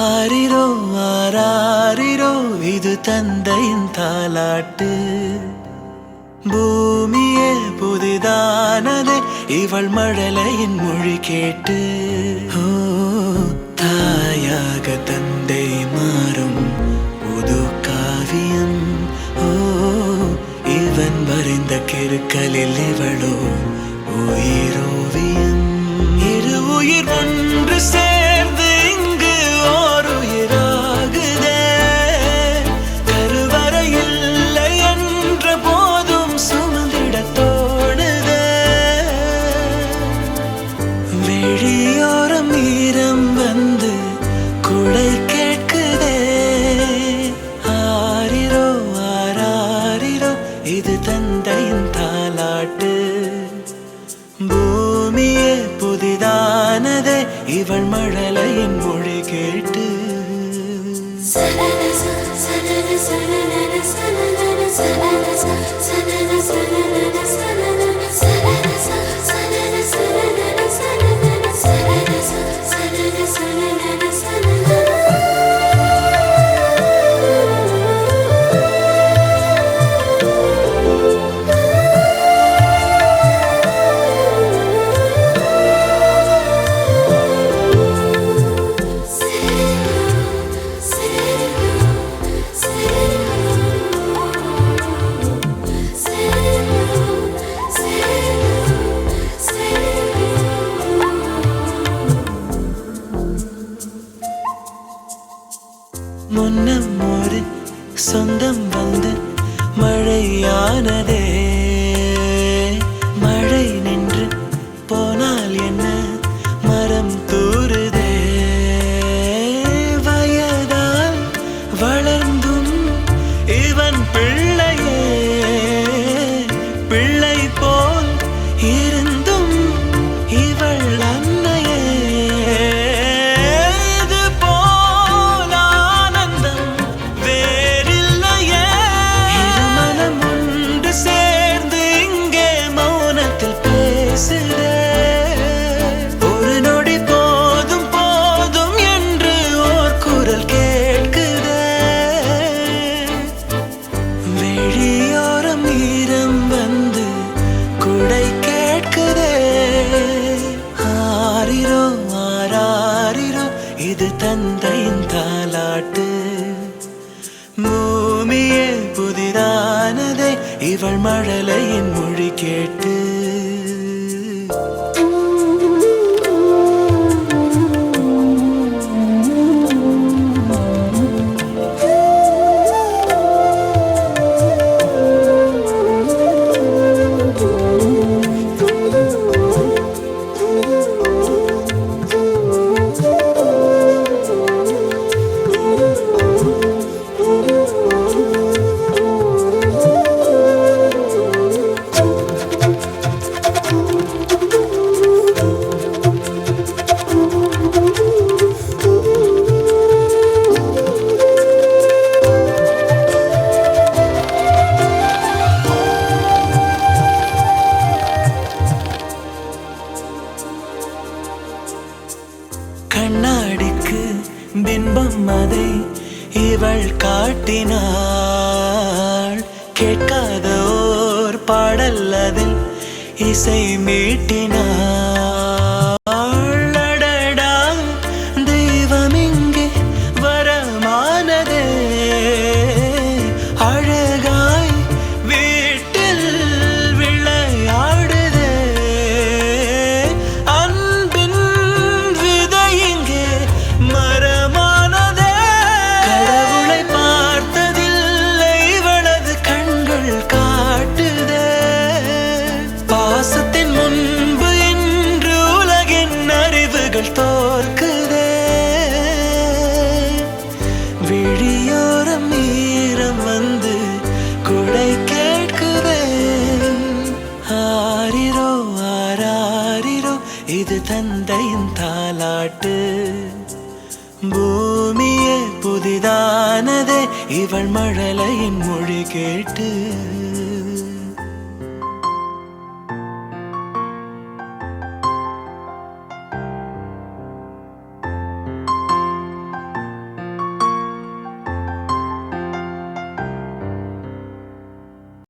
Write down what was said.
ஆரிரோ ஆராரிரோ இது தந்தையின் தாலாட்டு. பூமியே புதிதானதே இவள் மழலையின் மொழி கேட்டு. ஓ தாயாக தந்தை மாறும் புது காவியம். ஓ இவன் வரைந்த கிறுக்கலில் இவளோ உயிரோவியம். இரு உயிர் ஒன்று சேர்ந்து இங்கு ஓர் உயிராகுதே. கருவறை இல்லை என்ற போதும் சுமந்திட தோணுதே. வெளியோரம் ஈரம் வந்து குடை கேட்குதே. ஆரிரோ ஆராரிரோ இது தந்தையின் தாலாட்டு. பூமியே புதிதானதே இவள் மழலையின் மொழி கேட்டு. முன்னம் ஒரு சொந்தம் வந்து மழையானதே. மழை நின்று போனால் என்ன மரம் தூறுதே. வயதால் வளர்ந்தும் இவன் பிள்ளையே. பிள்ளை போல் இருந்தும் இவள் அன்னையே. ஒரு நொடி போதும் போதும் என்று ஓர் குரல் கேட்குதே. வெளியோரம் ஈரம் வந்து குடை கேட்குதே. ஆரிரோ ஆராரிரோ இது தந்தையின் தாலாட்டு. பூமியே புதிதானதே இவள் மழலையின் மொழி கேட்டு. கண்ணாடிக்கு பிம்பம் அதை இவள் காட்டினாள். கேட்காத ஓர் பாடல் அதில் இசை மீட்டினாள். அடடா தெய்வம் இங்கே வரமானதே. அழகாய் வீட்டில் விளையாடுதே. அன்பின் விதை இங்கே மரமானதே. கடவுளை பார்த்ததில்லை இவளது கண்கள் காட்டுதே. பாசத்தின் முன்பு இன்று உலகின் அறிவுகள் தோற்குதே. விழியோரம் ஈரம் வந்து குடை கேட்குதே. ஆரிரோ ஆராரிரோ இது தந்தையின் தாலாட்டு. பூமியே புதிதானதே இவள் மழலையின் மொழி கேட்டு.